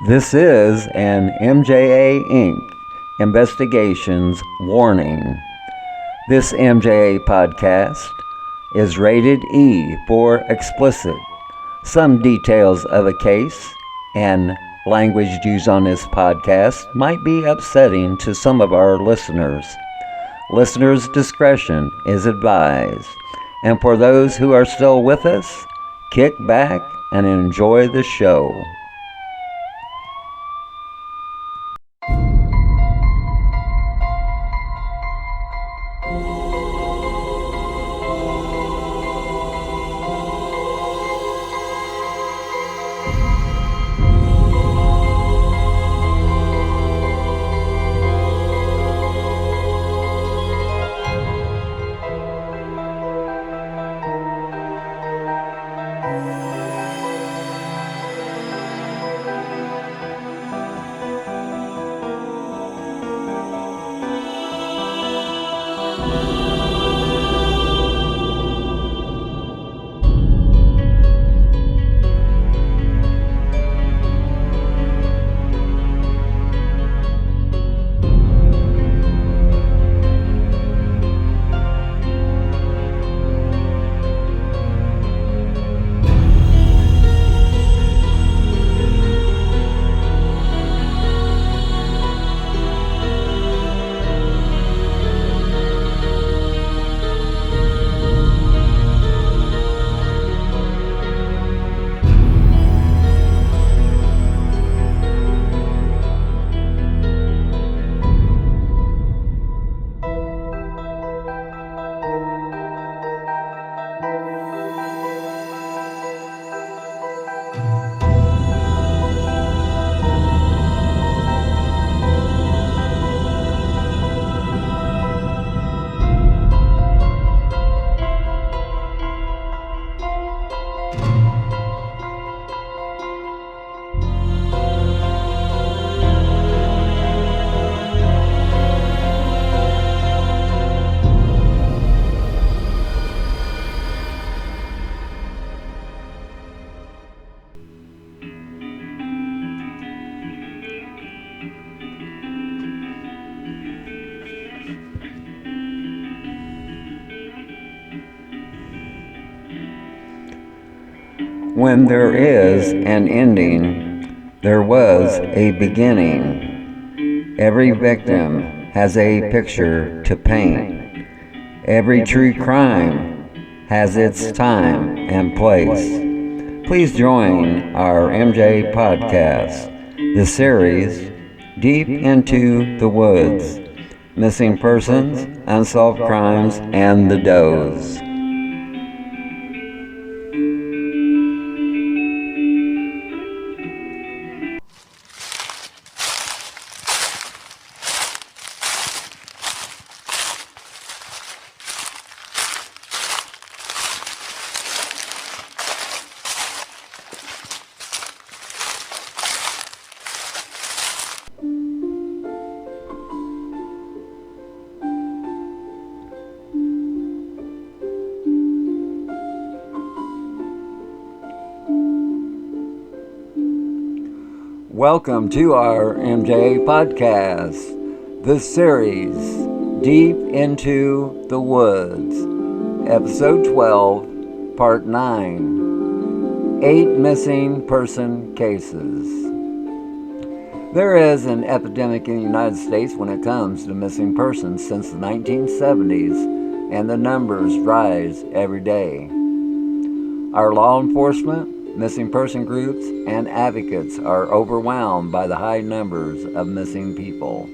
This is an MJA Inc. Investigations warning. This MJA podcast is rated E for explicit. Some details of a case and language used on this podcast might be upsetting to some of our listeners. Listeners' discretion is advised. And for those who are still with us, kick back and enjoy the show. When there is an ending, there was a beginning. Every victim has a picture to paint. Every true crime has its time and place. Please join our MJ podcast, the series Deep into the Woods, Missing Persons, Unsolved Crimes, and the Does. Welcome to our MJ podcast, the series Deep into the Woods, episode 12, part 9, 8 missing person cases. There is an epidemic in the United States when it comes to missing persons since the 1970s, and the numbers rise every day. Our law enforcement, missing person groups, and advocates are overwhelmed by the high numbers of missing people.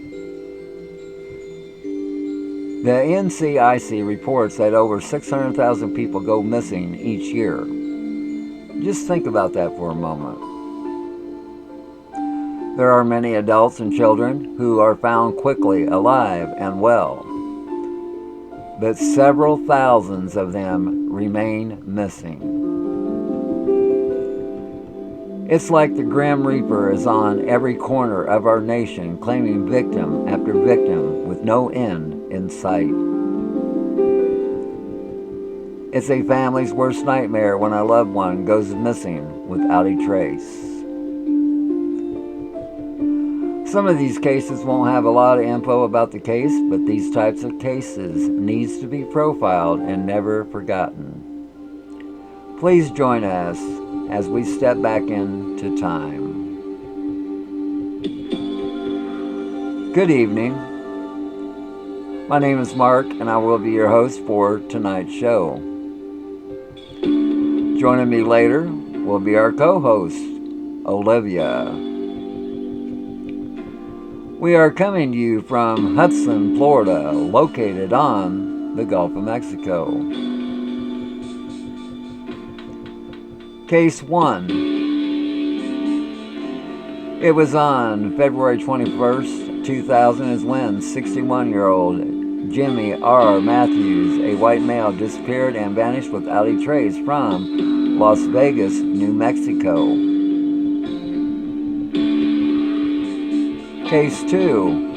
The NCIC reports that over 600,000 people go missing each year. Just think about that for a moment. There are many adults and children who are found quickly alive and well, but several thousands of them remain missing. It's like the Grim Reaper is on every corner of our nation, claiming victim after victim with no end in sight. It's a family's worst nightmare when a loved one goes missing without a trace. Some of these cases won't have a lot of info about the case, but these types of cases needs to be profiled and never forgotten. Please join us as we step back into time. Good evening. My name is Mark, and I will be your host for tonight's show. Joining me later will be our co-host, Olivia. We are coming to you from Hudson, Florida, located on the Gulf of Mexico. Case 1. It was on February 21st, 2000 is when 61-year-old Jimmy R. Matthews, a white male, disappeared and vanished without a trace from Las Vegas, New Mexico. Case 2.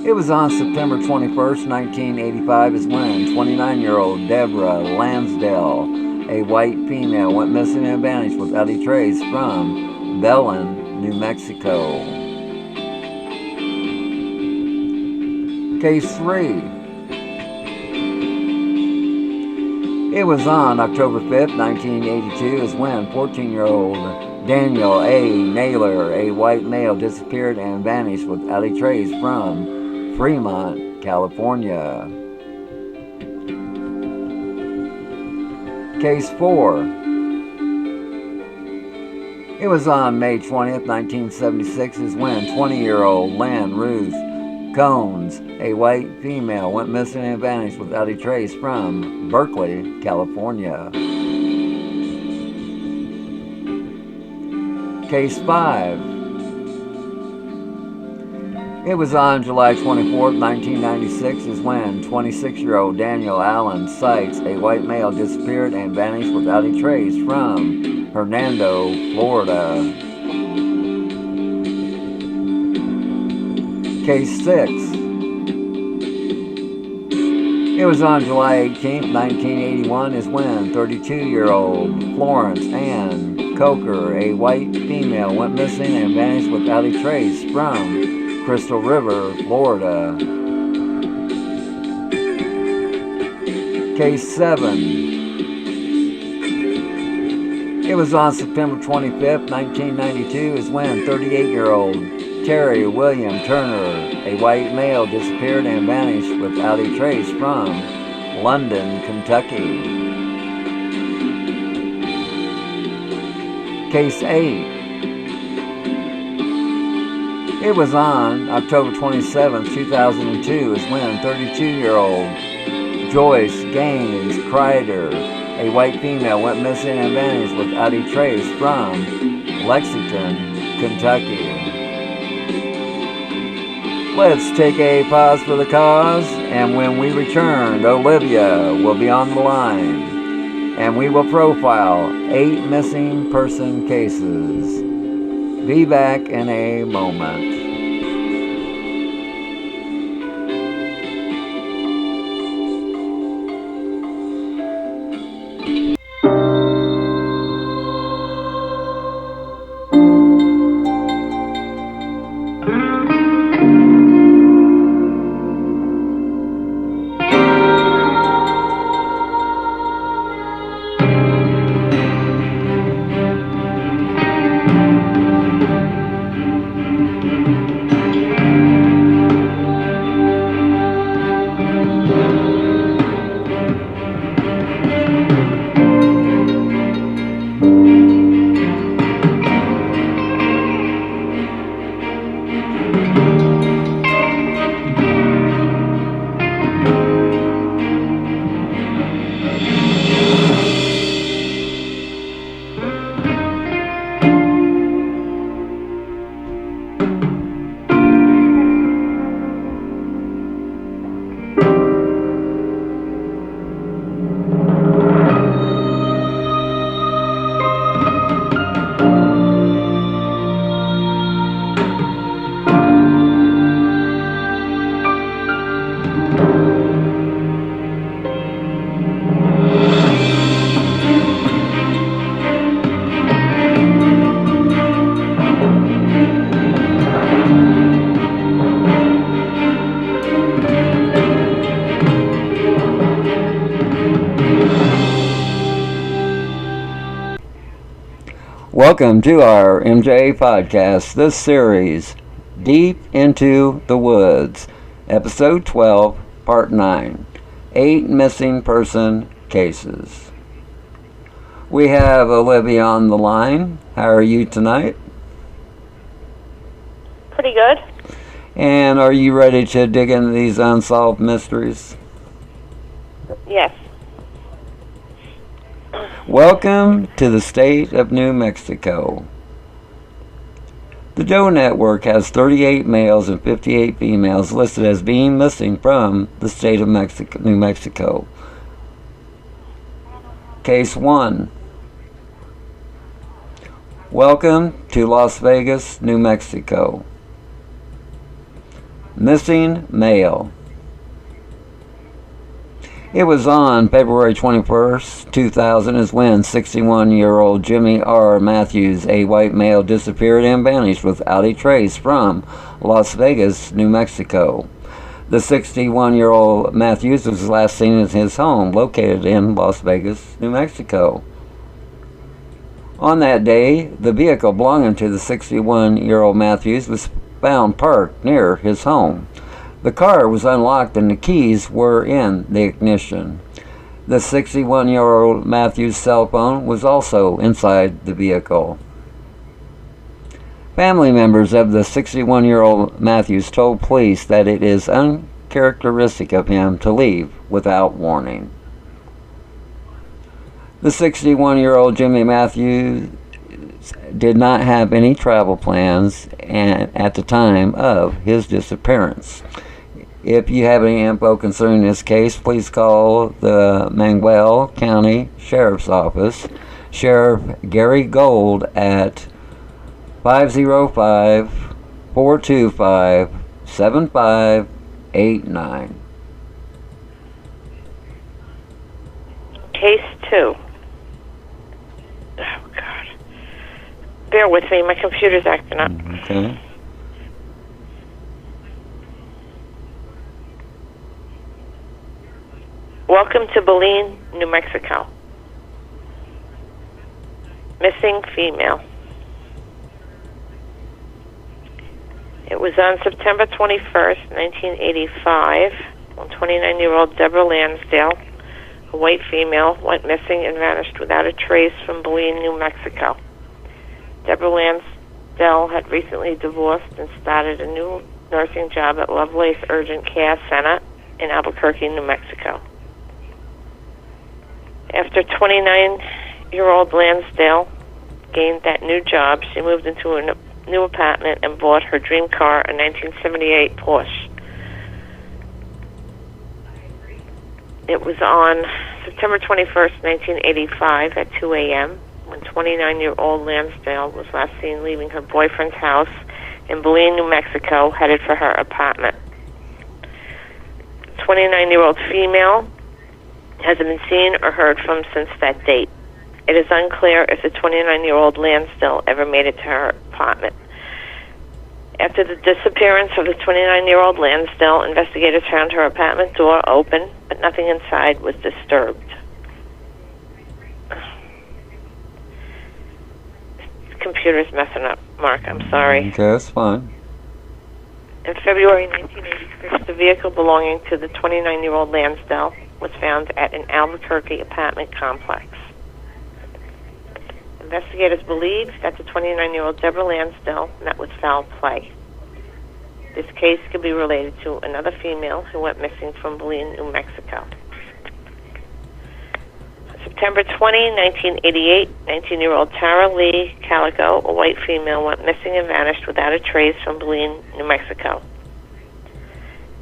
It was on September 21st, 1985 is when 29-year-old Deborah Lansdale, a white female, went missing and vanished without a trace from Belen, New Mexico. Case 3. It was on October 5th, 1982 is when 14-year-old Daniel A. Naylor, a white male, disappeared and vanished without a trace from Fremont, California. Case 4. It was on May 20th, 1976 is when 20-year-old Lynn Ruth Cones, a white female, went missing and vanished without a trace from Berkeley, California. Case 5. It was on July 24th, 1996 is when 26-year-old Daniel Allen Seitz, a white male, disappeared and vanished without a trace from Hernando, Florida. Case 6. It was on July 18th, 1981 is when 32-year-old Florence Ann Coker, a white female, went missing and vanished without a trace from Crystal River, Florida. Case 7. It was on September 25th, 1992 is when 38-year-old Terry William Turner, a white male, disappeared and vanished without a trace from London, Kentucky. Case 8. It was on October 27, 2002 is when 32-year-old Joyce Gaines Kreider, a white female, went missing and vanished without a trace from Lexington, Kentucky. Let's take a pause for the cause, and when we return, Olivia will be on the line, and we will profile 8 missing person cases. Be back in a moment. Welcome to our MJ podcast, this series, Deep into the Woods, Episode 12, Part 9, 8 Missing Person Cases. We have Olivia on the line. How are you tonight? Pretty good. And are you ready to dig into these unsolved mysteries? Yes. Welcome to the state of New Mexico. The Doe Network has 38 males and 58 females listed as being missing from the state of New Mexico. Case 1. Welcome to Las Vegas, New Mexico. Missing male. It was on February 21st, 2000 is when 61-year-old Jimmy R. Matthews, a white male, disappeared and vanished without a trace from Las Vegas, New Mexico. The 61-year-old Matthews was last seen at his home located in Las Vegas, New Mexico. On that day, the vehicle belonging to the 61-year-old Matthews was found parked near his home. The car was unlocked and the keys were in the ignition. The 61-year-old Matthews' cell phone was also inside the vehicle. Family members of the 61-year-old Matthews told police that it is uncharacteristic of him to leave without warning. The 61-year-old Jimmy Matthews did not have any travel plans at the time of his disappearance. If you have any info concerning this case, please call the Manuel County Sheriff's Office, Sheriff Gary Gold at 505-425-7589. Case 2. Oh, God. Bear with me. My computer's acting up. Okay. Welcome to Belen, New Mexico. Missing female. It was on September 21st, 1985, when 29-year-old Deborah Lansdale, a white female, went missing and vanished without a trace from Belen, New Mexico. Deborah Lansdale had recently divorced and started a new nursing job at Lovelace Urgent Care Center in Albuquerque, New Mexico. After 29-year-old Lansdale gained that new job, she moved into a new apartment and bought her dream car, a 1978 Porsche. It was on September 21st, 1985 at 2 a.m. when 29-year-old Lansdale was last seen leaving her boyfriend's house in Belen, New Mexico, headed for her apartment. 29-year-old female hasn't been seen or heard from since that date. It is unclear if the 29-year-old Lansdale ever made it to her apartment. After the disappearance of the 29-year-old Lansdale, investigators found her apartment door open, but nothing inside was disturbed. This computer's messing up, Mark. I'm sorry. Okay, that's fine. In February 1986, the vehicle belonging to the 29-year-old Lansdale was found at an Albuquerque apartment complex. Investigators believe that the 29-year-old Deborah Lansdale met with foul play. This case could be related to another female who went missing from Belen, New Mexico. September 20, 1988, 19-year-old Tara Lee Calico, a white female, went missing and vanished without a trace from Belen, New Mexico.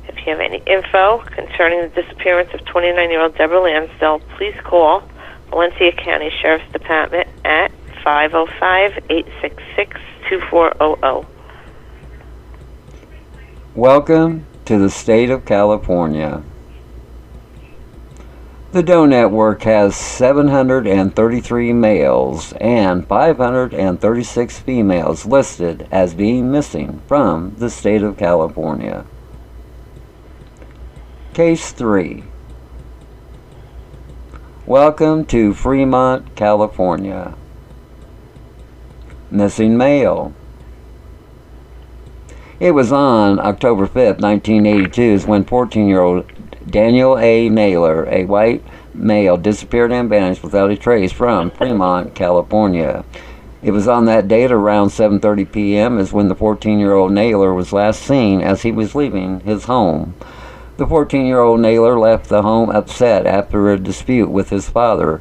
If you have any info concerning the disappearance of 29-year-old Deborah Lansdale, please call Valencia County Sheriff's Department at 505-866-2400. Welcome to the state of California. The Doe Network has 733 males and 536 females listed as being missing from the state of California. Case 3. Welcome to Fremont, California. missing male. It was on October 5th, 1982, when 14-year-old Daniel A. Naylor, a white male, disappeared and vanished without a trace from Fremont, California. It was on that date around 7:30 p.m. is when the 14-year-old Naylor was last seen as he was leaving his home. The 14-year-old Naylor left the home upset after a dispute with his father,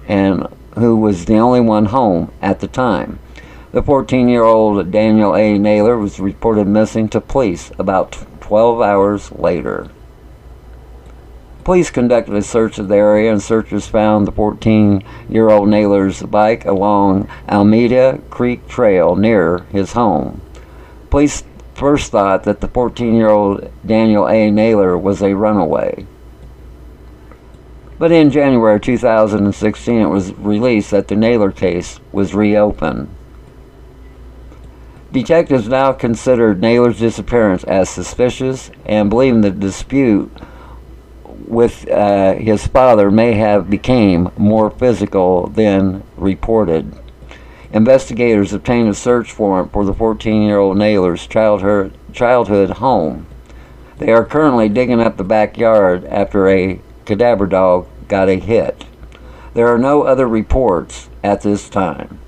and who was the only one home at the time. The 14-year-old Daniel A. Naylor was reported missing to police about 12 hours later. Police conducted a search of the area, and searchers found the 14-year-old Naylor's bike along Alameda Creek Trail near his home. Police first thought that the 14-year-old Daniel A. Naylor was a runaway. But in January 2016, it was released that the Naylor case was reopened. Detectives now considered Naylor's disappearance as suspicious and believe the dispute with his father may have become more physical than reported. Investigators obtained a search warrant for the 14-year-old Naylor's childhood home. They are currently digging up the backyard after a cadaver dog got a hit. There are no other reports at this time.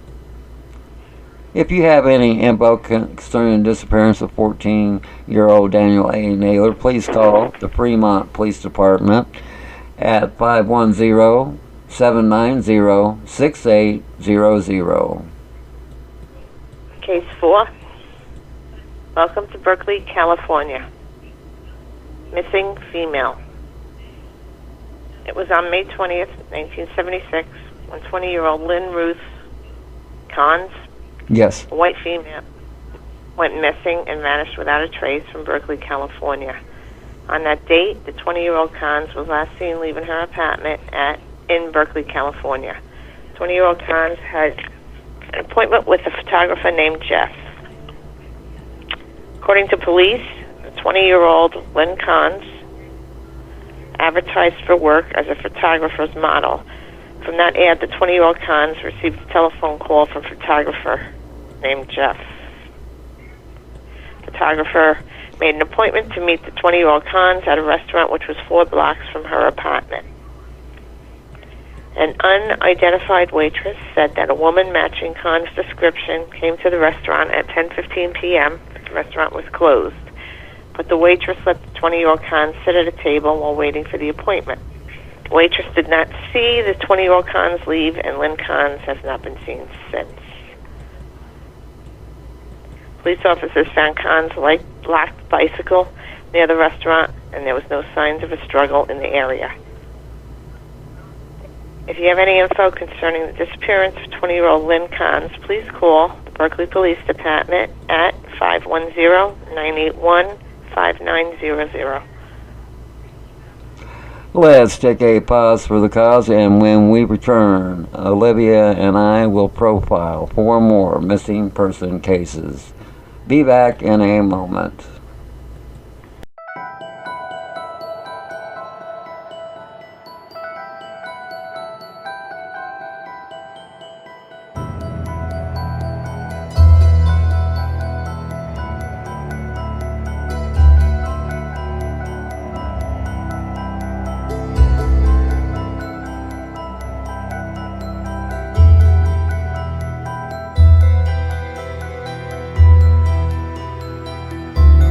If you have any info concerning the disappearance of 14-year-old Daniel A. Naylor, please call the Fremont Police Department at 510-790-6800. Case 4. Welcome to Berkeley, California. Missing female. It was on May 20th, 1976, when 20-year-old Lynn Ruth Cons, Yes. a white female, went missing and vanished without a trace from Berkeley, California. On that date, the 20-year-old Cons was last seen leaving her apartment in Berkeley, California. 20-year-old Cons had an appointment with a photographer named Jeff. According to police, the 20-year-old Lynn Cons advertised for work as a photographer's model. From that ad, the 20-year-old Cons received a telephone call from a photographer named Jeff. The photographer made an appointment to meet the 20-year-old Cons at a restaurant which was 4 blocks from her apartment. An unidentified waitress said that a woman matching Cons' description came to the restaurant at 10:15 p.m. The restaurant was closed, but the waitress let the 20-year-old Cons sit at a table while waiting for the appointment. The waitress did not see the 20-year-old Cons leave, and Lynn Cons has not been seen since. Police officers found Cons' black bicycle near the restaurant, and there was no signs of a struggle in the area. If you have any info concerning the disappearance of 20-year-old Lynn Cons, please call the Berkeley Police Department at 510-981-5900. Let's take a pause for the cause, and when we return, Olivia and I will profile 4 more missing person cases. Be back in a moment. Thank you.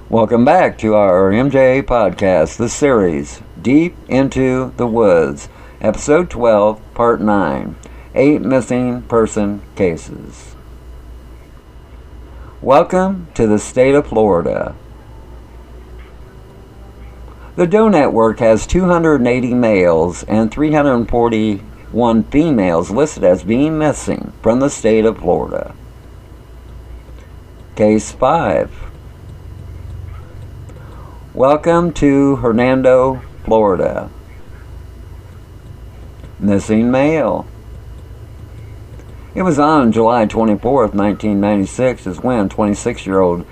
Welcome back to our MJ podcast, the series, Deep into the Woods, Episode 12, Part 9, 8 Missing Person Cases. Welcome to the state of Florida. The Doe Network has 280 males and 341 females listed as being missing from the state of Florida. Case 5. Welcome to Hernando, Florida. Missing male. It was on July 24th, 1996 is when 26-year-old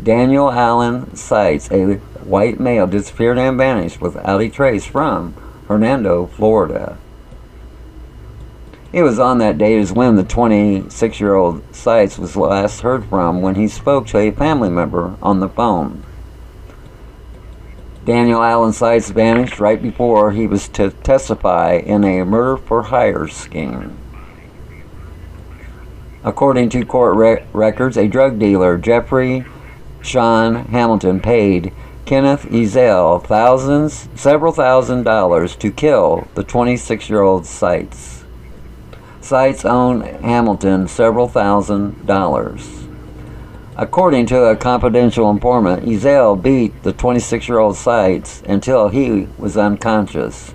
Daniel Allen Seitz, a white male, disappeared and vanished without a trace from Hernando, Florida. It was on that date as when the 26-year-old Seitz was last heard from when he spoke to a family member on the phone. Daniel Allen Seitz vanished right before he was to testify in a murder-for-hire scheme. According to court records, a drug dealer, Jeffrey Sean Hamilton, paid Kenneth Ezell several thousand dollars to kill the 26-year-old Seitz. Seitz owed Hamilton several $1,000s. According to a confidential informant, Ezell beat the 26-year-old Seitz until he was unconscious.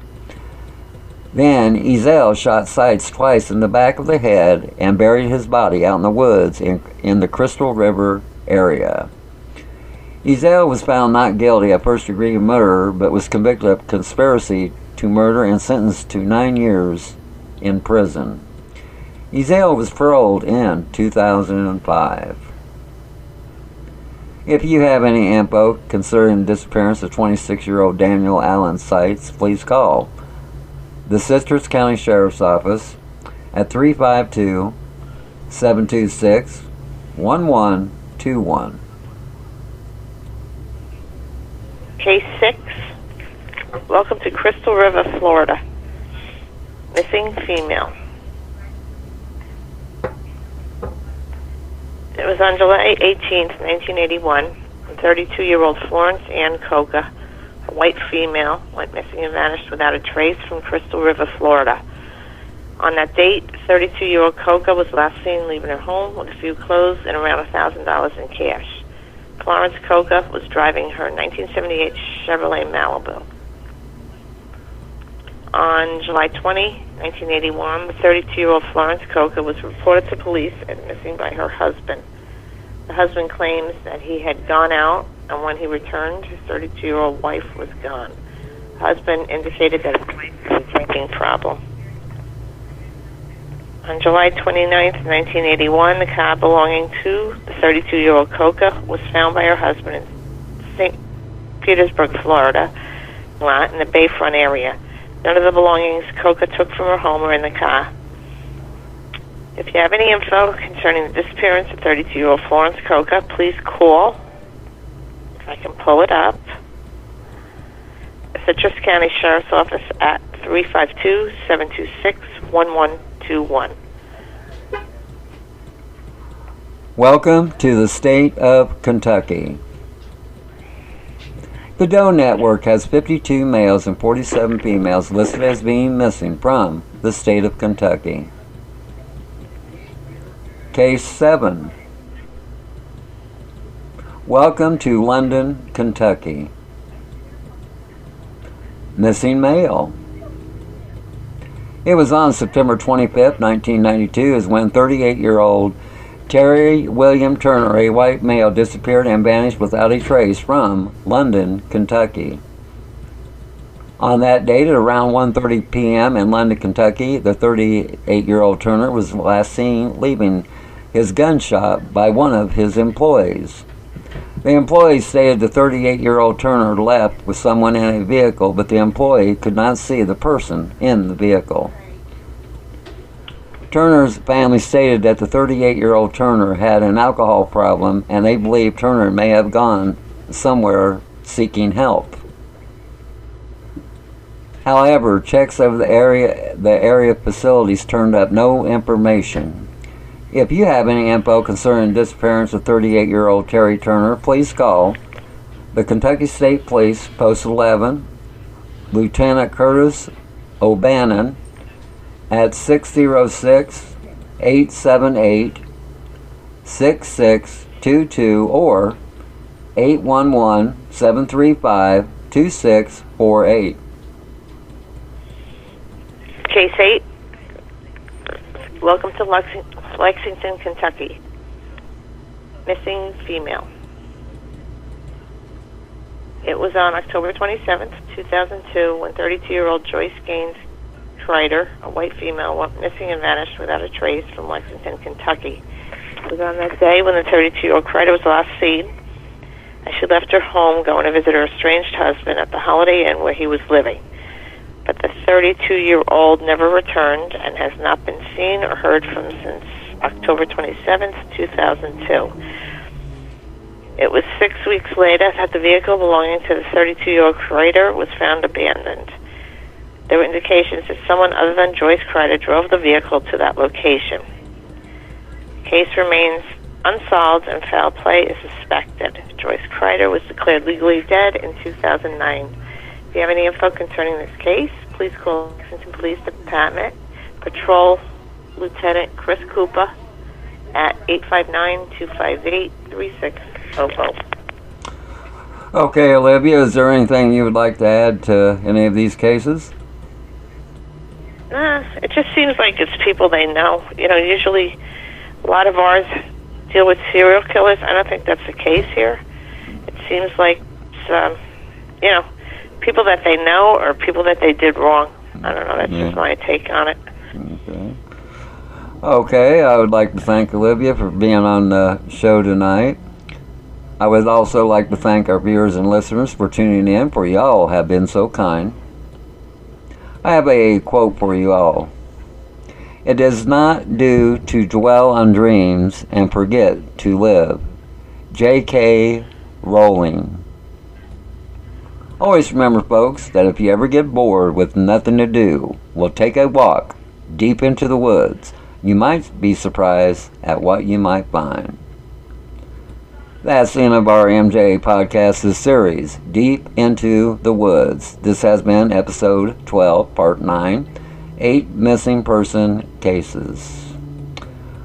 Then Ezell shot Seitz twice in the back of the head and buried his body out in the woods in the Crystal River area. Ezell was found not guilty of first-degree murder, but was convicted of conspiracy to murder and sentenced to 9 years in prison. Ezell was paroled in 2005. If you have any info concerning the disappearance of 26-year-old Daniel Allen Seitz, please call the Citrus County Sheriff's Office at 352-726-1121. Case 6. Welcome to Crystal River, Florida. Missing female. It was on July 18th, 1981, 32-year-old Florence Ann Coca, a white female, went missing and vanished without a trace from Crystal River, Florida. On that date, 32-year-old Coca was last seen leaving her home with a few clothes and around $1,000 in cash. Florence Coca was driving her 1978 Chevrolet Malibu. On July 20, 1981, the 32-year-old Florence Coca was reported to police as missing by her husband. The husband claims that he had gone out, and when he returned, his 32-year-old wife was gone. The husband indicated that his wife had a drinking problem. On July 29, 1981, the car belonging to the 32-year-old Coca was found by her husband in St. Petersburg, Florida, lot in the Bayfront area. None of the belongings Coca took from her home are in the car. If you have any info concerning the disappearance of 32-year-old Florence Coca, please call, if I can pull it up, the Citrus County Sheriff's Office at 352-726-1121. Welcome to the state of Kentucky. The Doe Network has 52 males and 47 females listed as being missing from the state of Kentucky. Case 7. Welcome to London, Kentucky. Missing male. It was on September 25th, 1992 is when 38-year-old Terry William Turner, a white male, disappeared and vanished without a trace from London, Kentucky. On that date at around 1:30 p.m. in London, Kentucky, the 38-year-old Turner was last seen leaving his gun shop by one of his employees. The employee stated the 38-year-old Turner left with someone in a vehicle, but the employee could not see the person in the vehicle. Turner's family stated that the 38-year-old Turner had an alcohol problem, and they believe Turner may have gone somewhere seeking help. However, checks of the area facilities turned up no information. If you have any info concerning the disappearance of 38-year-old Terry Turner, please call The Kentucky State Police, Post 11, Lieutenant Curtis O'Bannon at 606-878-6622 or 811-735-2648. Case 8. Welcome to Lexington, Kentucky. Missing female. It was on October 27th, 2002, when 32-year-old Joyce Gaines Kreider, a white female, went missing and vanished without a trace from Lexington, Kentucky. It was on that day when the 32-year-old Kreider was last seen, as she left her home going to visit her estranged husband at the Holiday Inn where he was living. But the 32-year-old never returned and has not been seen or heard from since October 27th, 2002. It was 6 weeks later that the vehicle belonging to the 32-year-old Kreider was found abandoned. There were indications that someone other than Joyce Kreider drove the vehicle to that location. The case remains unsolved and foul play is suspected. Joyce Kreider was declared legally dead in 2009. If you have any info concerning this case, please call Lexington Police Department, Patrol Lieutenant Chris Cooper at 859-258-3600. Okay, Olivia, is there anything you would like to add to any of these cases? It just seems like it's people they know. You know, usually a lot of ours deal with serial killers. I don't think that's the case here. It seems like it's, people that they know or people that they did wrong. I don't know. That's just my take on it. Okay, I would like to thank Olivia for being on the show tonight. I would also like to thank our viewers and listeners for tuning in, for y'all have been so kind. I have a quote for you all. It does not do to dwell on dreams and forget to live. J.K. Rowling. Always remember, folks, that if you ever get bored with nothing to do, well, take a walk deep into the woods. You might be surprised at what you might find. That's the end of our MJ podcast, this series, Deep into the Woods. This has been episode 12, part 9, 8 missing person cases.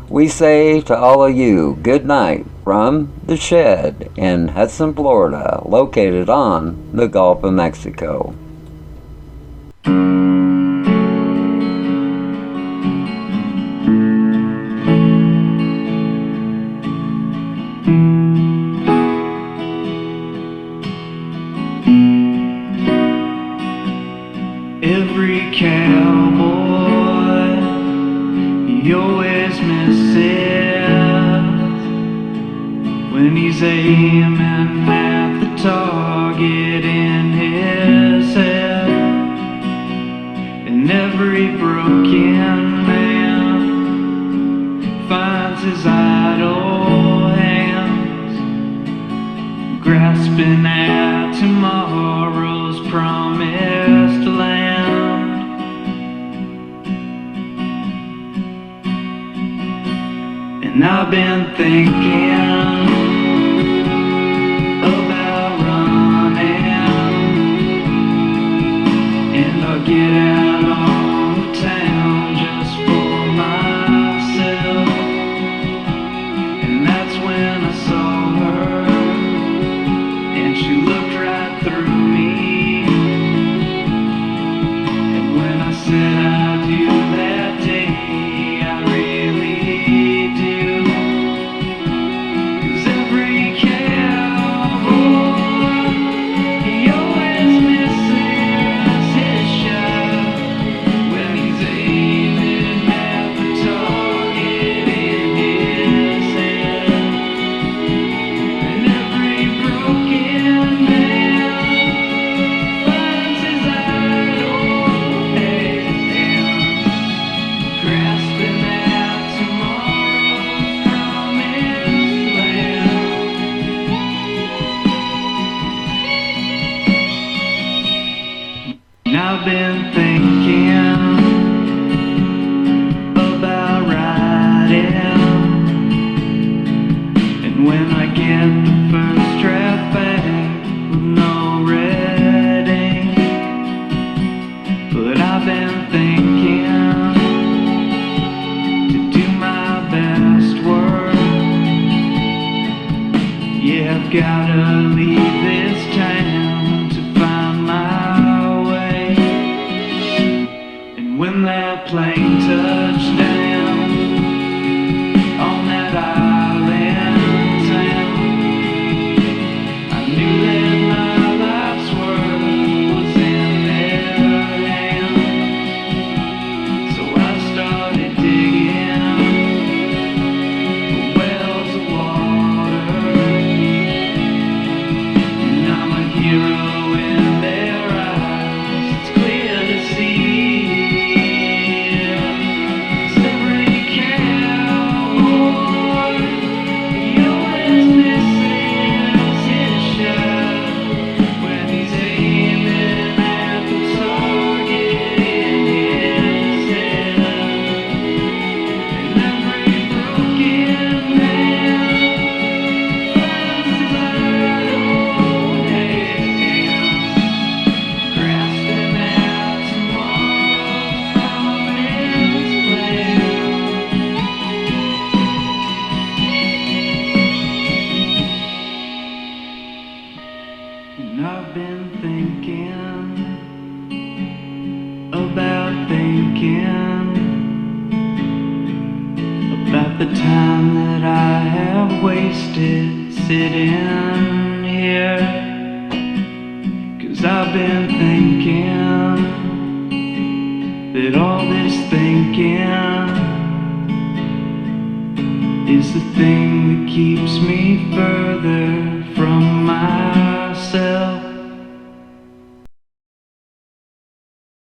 We say to all of you, good night from the shed in Hudson, Florida, located on the Gulf of Mexico. Every cowboy, he always misses when he's aiming at the target in his head. And every broken man finds his idle hands grasping at tomorrow's promised land. And I've been thinking about running, and I'll get out on the town just for myself. And that's when I saw her, and she looked right through me. And when I said I do that day, I really do. Cowboy, he always misses his shot. gotta leave this town to find my way. And when that plane touched down on that island town, I knew that my life's work was in their hands. So I started digging wells of water, and I'm a hero in their eyes. It's clear to see. Every cowboy, he always misses his shot when he's aiming at the target in his head. And every broken man finds his own hand, grasping at tomorrow from a man's plan. And I've been thinking about the time that I have wasted sitting here. 'Cause I've been thinking that all this thinking is the thing that keeps me first.